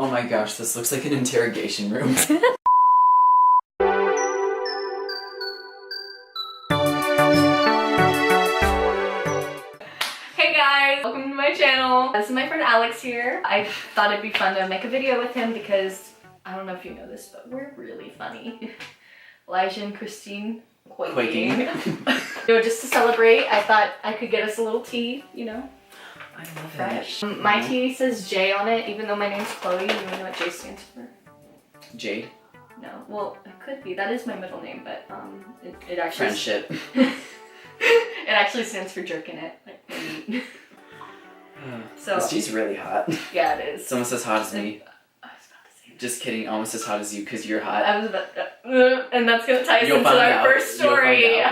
Oh my gosh, this looks like an interrogation room. Hey guys, welcome to my channel. This is my friend Alex here. I thought it'd be fun to make a video with him because, I don't know if you know this, but we're really funny. Elijah and Christine quaking. Just to celebrate, I thought I could get us a little tea, you know? I love Fresh. it. My tea says J on it, even though my name's Chloe. You know what J stands for? Jade. No, well, it could be. That is my middle name, but it actually... Friendship. It actually stands for jerk in it. Like, meat. So, this tea's really hot. yeah, it is. It's almost as hot as me. I was about to say that. Just kidding, almost as hot as you because you're hot. I was about to, and that's gonna tie us You'll into find our out. first story.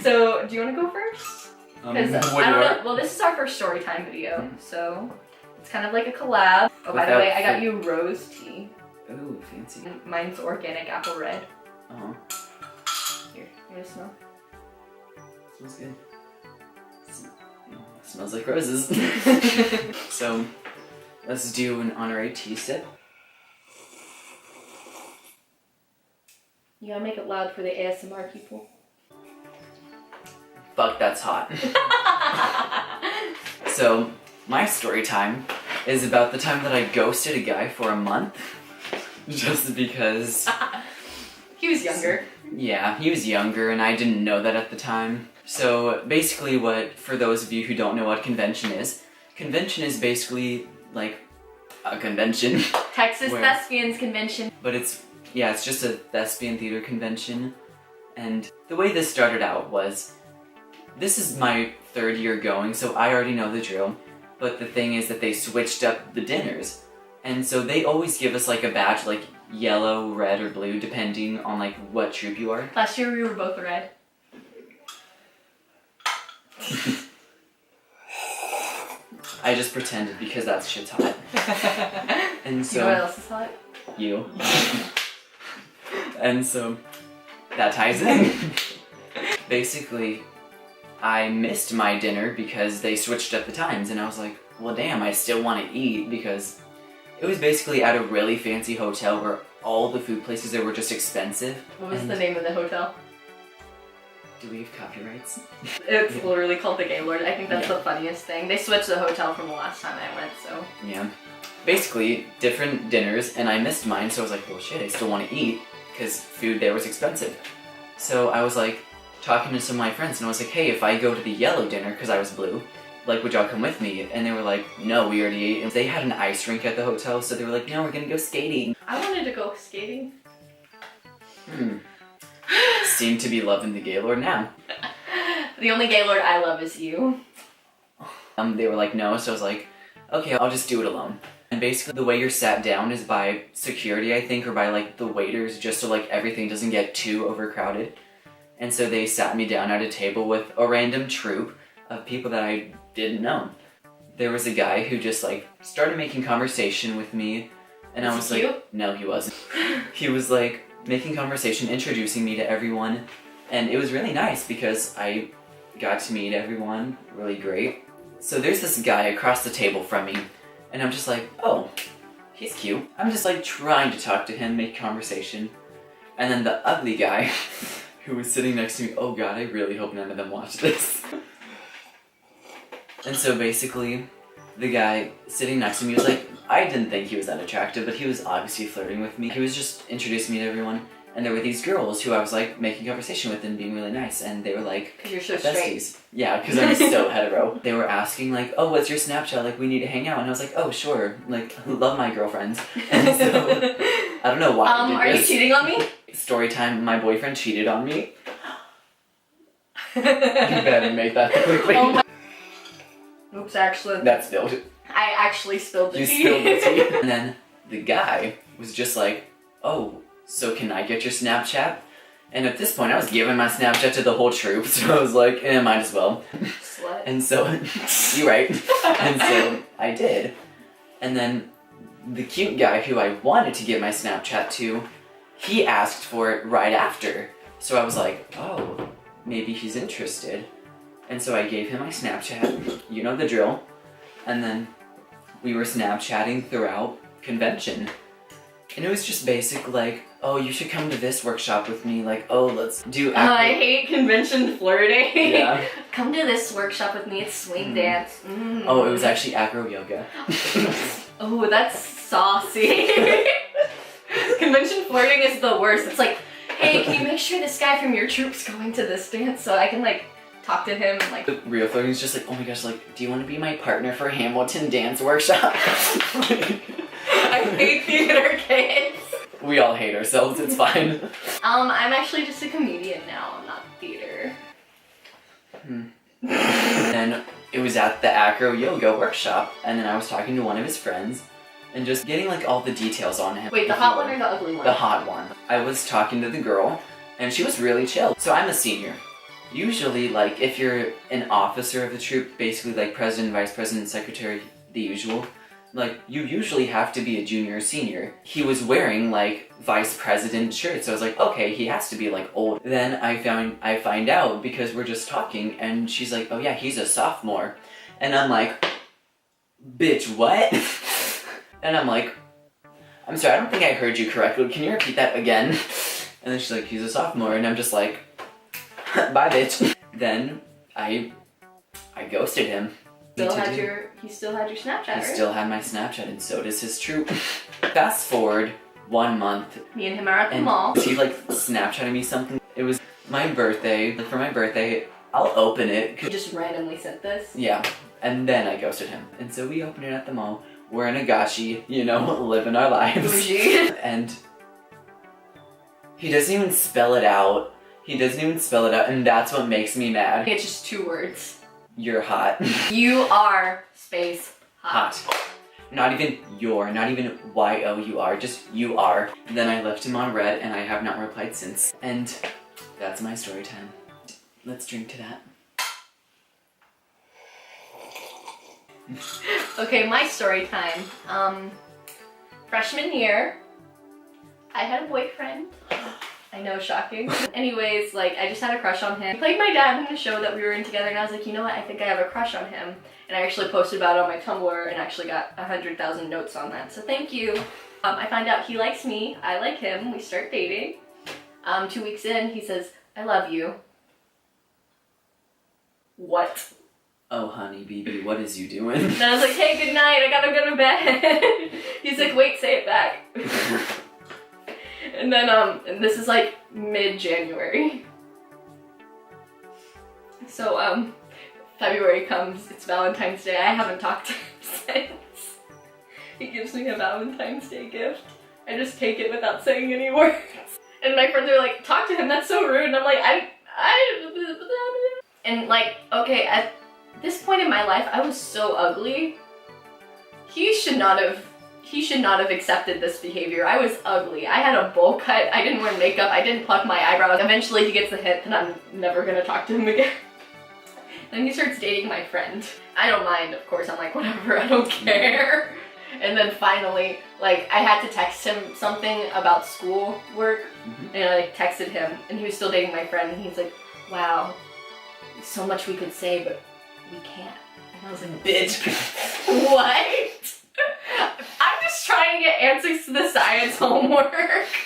So, do you want to go first? Because I don't know. Well, this is our first story time video, so it's kind of like a collab. Oh, by the way, I got you rose tea. Ooh, fancy. Mine's organic apple red. Uh-huh. Here, you want to smell? Smells good. Smells like roses. So, let's do an honorary tea sip. You gotta make it loud for the ASMR people. Fuck, that's hot. So, my story time is about the time that I ghosted a guy for a month. Just because... He was younger. Yeah, he was younger and I didn't know that at the time. So basically for those of you who don't know what convention is basically like a convention. Texas Thespians Convention. But it's just a thespian theater convention. And the way this started out was, this is my third year going, so I already know the drill. But the thing is that they switched up the dinners. And so they always give us like a badge, like yellow, red, or blue, depending on like what troop you are. Last year we were both red. I just pretended because that shit's hot. And so... You know what else is hot? You. And so, that ties in. Basically, I missed my dinner because they switched up the times, and I was like, well damn, I still want to eat, because it was basically at a really fancy hotel where all the food places there were just expensive. What was the name of the hotel? Do we have copyrights? It's literally called the Gaylord. I think that's the funniest thing. They switched the hotel from the last time I went, so... Yeah. Basically, different dinners, and I missed mine, so I was like, well shit, I still want to eat, because food there was expensive. So I was like, talking to some of my friends, and I was like, hey, if I go to the yellow dinner, because I was blue, like, would y'all come with me? And they were like, no, we already ate. And they had an ice rink at the hotel, so they were like, no, we're gonna go skating. I wanted to go skating. Seem to be loving the Gaylord now. The only Gaylord I love is you. They were like, no, so I was like, okay, I'll just do it alone. And basically the way you're sat down is by security, I think, or by like the waiters, just so like everything doesn't get too overcrowded. And so they sat me down at a table with a random troupe of people that I didn't know. There was a guy who just like started making conversation with me, and I was like, cute? No, he wasn't. He was like making conversation, introducing me to everyone, and it was really nice because I got to meet everyone really great. So there's this guy across the table from me, and I'm just like, oh, he's cute. I'm just like trying to talk to him, make conversation, and then the ugly guy who was sitting next to me, oh god, I really hope none of them watch this. And so basically, the guy sitting next to me was like, I didn't think he was that attractive, but he was obviously flirting with me. He was just introducing me to everyone, and there were these girls who I was like making conversation with and being really nice, and they were like, Because you're so besties. straight. Yeah, because I'm so hetero. They were asking like, oh, what's your Snapchat? Like, we need to hang out. And I was like, oh, sure. Like, love my girlfriends. And so, I don't know why I did are this. you cheating on me? Story time, my boyfriend cheated on me. You better make that quickly. Oh my... Oops, actually. That spilled. I actually spilled the tea. You spilled the tea. And then the guy was just like, oh, so can I get your Snapchat? And at this point, I was giving my Snapchat to the whole troop, so I was like, might as well. Slut. And so, you're right. And so, I did. And then, the cute guy who I wanted to give my Snapchat to, he asked for it right after. So I was like, oh, maybe he's interested. And so I gave him my Snapchat, you know the drill. And then we were Snapchatting throughout convention. And it was just basic, like, oh, you should come to this workshop with me. Like, oh, let's do I hate convention flirting. Yeah. Come to this workshop with me. It's swing dance. Oh, it was actually acro yoga. Oh, that's saucy. Convention flirting is the worst. It's like, hey, can you make sure this guy from your troop's going to this dance so I can, like, talk to him and, like... The real flirting is just like, oh my gosh, like, do you want to be my partner for Hamilton dance workshop? I hate theater kids. We all hate ourselves, it's fine. I'm actually just a comedian now, I'm not theater. And then it was at the acro yoga workshop, and then I was talking to one of his friends, and just getting like all the details on him. Wait, the hot one or the ugly one? The hot one. I was talking to the girl, and she was really chill. So I'm a senior. Usually, like, if you're an officer of the troop, basically like president, vice president, secretary, the usual, like, you usually have to be a junior or senior. He was wearing, like, vice president shirts, so I was like, okay, he has to be, like, old. Then I find out, because we're just talking, and she's like, oh yeah, he's a sophomore. And I'm like, bitch, what? And I'm like, I'm sorry, I don't think I heard you correctly. Can you repeat that again? And then she's like, he's a sophomore, and I'm just like, bye, bitch. Then I ghosted him. He still had your Snapchat, right? He still had my Snapchat, and so does his troop. Fast forward 1 month. Me and him are at the mall. He like Snapchatted me something. It was my birthday. Like, for my birthday, I'll open it. You just randomly sent this? Yeah. And then I ghosted him. And so we opened it at the mall. We're in Agashi, you know, living our lives. Bougie. And he doesn't even spell it out. And that's what makes me mad. It's just 2 words. You're hot. You are space hot. Not even your, not even Y-O-U-R, just you are. And then I left him on red, and I have not replied since. And that's my story time. Let's drink to that. Okay, my story time. Freshman year, I had a boyfriend. I know, shocking. Anyways, like, I just had a crush on him. He played my dad in a show that we were in together, and I was like, you know what, I think I have a crush on him. And I actually posted about it on my Tumblr and actually got 100,000 notes on that, so thank you. I find out he likes me, I like him, we start dating. 2 weeks in, he says, I love you. What? Oh, honey, BB, what is you doing? And I was like, hey, good night, I gotta go to bed. He's like, wait, say it back. And then, and this is like mid-January. So, February comes, it's Valentine's Day. I haven't talked to him since. He gives me a Valentine's Day gift. I just take it without saying any words. And my friends are like, talk to him, that's so rude. And I'm like, and like, okay, at this point in my life, I was so ugly. He should not have accepted this behavior. I was ugly. I had a bowl cut. I didn't wear makeup. I didn't pluck my eyebrows. Eventually he gets the hint and I'm never gonna talk to him again. Then he starts dating my friend. I don't mind, of course. I'm like, whatever, I don't care. And then finally, like, I had to text him something about school work. And I like texted him and he was still dating my friend and he's like, wow, so much we could say, but we can't. And I was like, bitch, what? I'm just trying to get answers to the science homework.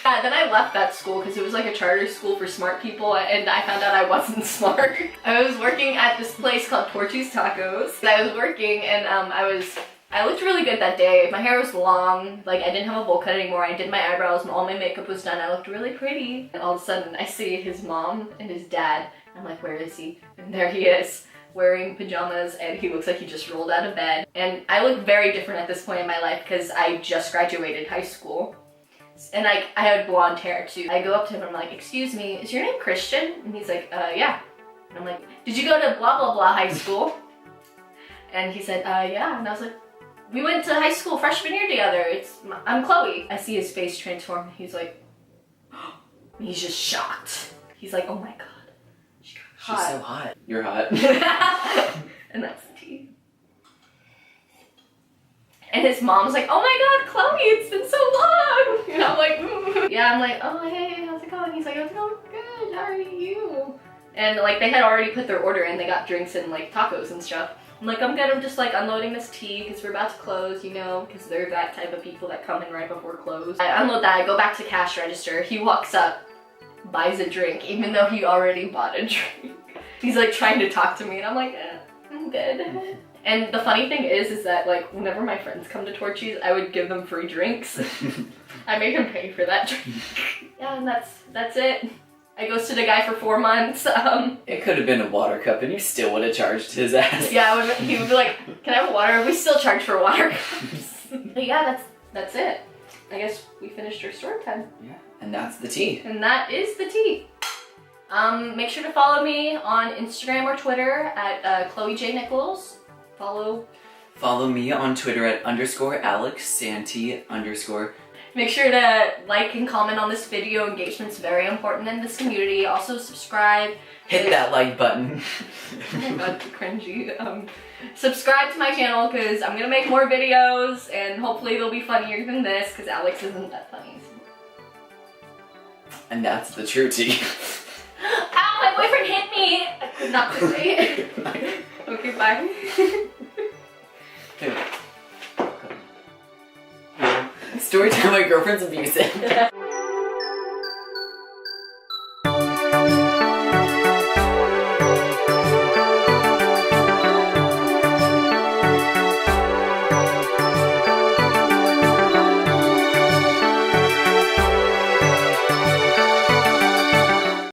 Then I left that school because it was like a charter school for smart people and I found out I wasn't smart. I was working at this place called Torchy's Tacos. I was working and I looked really good that day. My hair was long, like I didn't have a bowl cut anymore. I did my eyebrows, all my makeup was done. I looked really pretty. And all of a sudden I see his mom and his dad. I'm like, where is he? And there he is, wearing pajamas, and he looks like he just rolled out of bed. And I look very different at this point in my life because I just graduated high school. And like, I had blonde hair too. I go up to him and I'm like, excuse me, is your name Christian? And he's like, yeah. And I'm like, did you go to blah blah blah high school? And he said, yeah. And I was like, we went to high school freshman year together. I'm Chloe. I see his face transform. He's like, he's just shocked. He's like, oh my god. She's so hot. You're hot. And that's the tea. And his mom's like, oh my god, Chloe, it's been so long. And I'm like, yeah, I'm like, oh hey, how's it going? He's like, how's it going? Good, how are you? And like, they had already put their order in. They got drinks and like tacos and stuff. I'm like, I'm good, I'm just like unloading this tea because we're about to close, you know, because they're that type of people that come in right before close. I unload that, I go back to cash register, he walks up, buys a drink, even though he already bought a drink. He's like trying to talk to me and I'm like, I'm good. And the funny thing is that like whenever my friends come to Torchy's, I would give them free drinks. I made him pay for that drink. Yeah, and that's it. I ghosted a guy for 4 months. It could have been a water cup and you still would have charged his ass. Yeah, he would be like, can I have water? We still charge for water cups. But yeah, that's it. I guess we finished our story time. Yeah, and that's the tea. And that is the tea. Make sure to follow me on Instagram or Twitter at Chloe J. Nichols. Follow me on Twitter at _AlexSanti_. Make sure to like and comment on this video. Engagement's very important in this community. Also subscribe. Hit that like button. Oh my god, cringy. Subscribe to my channel because I'm gonna make more videos and hopefully they'll be funnier than this because Alex isn't that funny. And that's the true tea. Ow, my boyfriend hit me! I could not say it. Okay, bye. Story time, my girlfriend's abusive.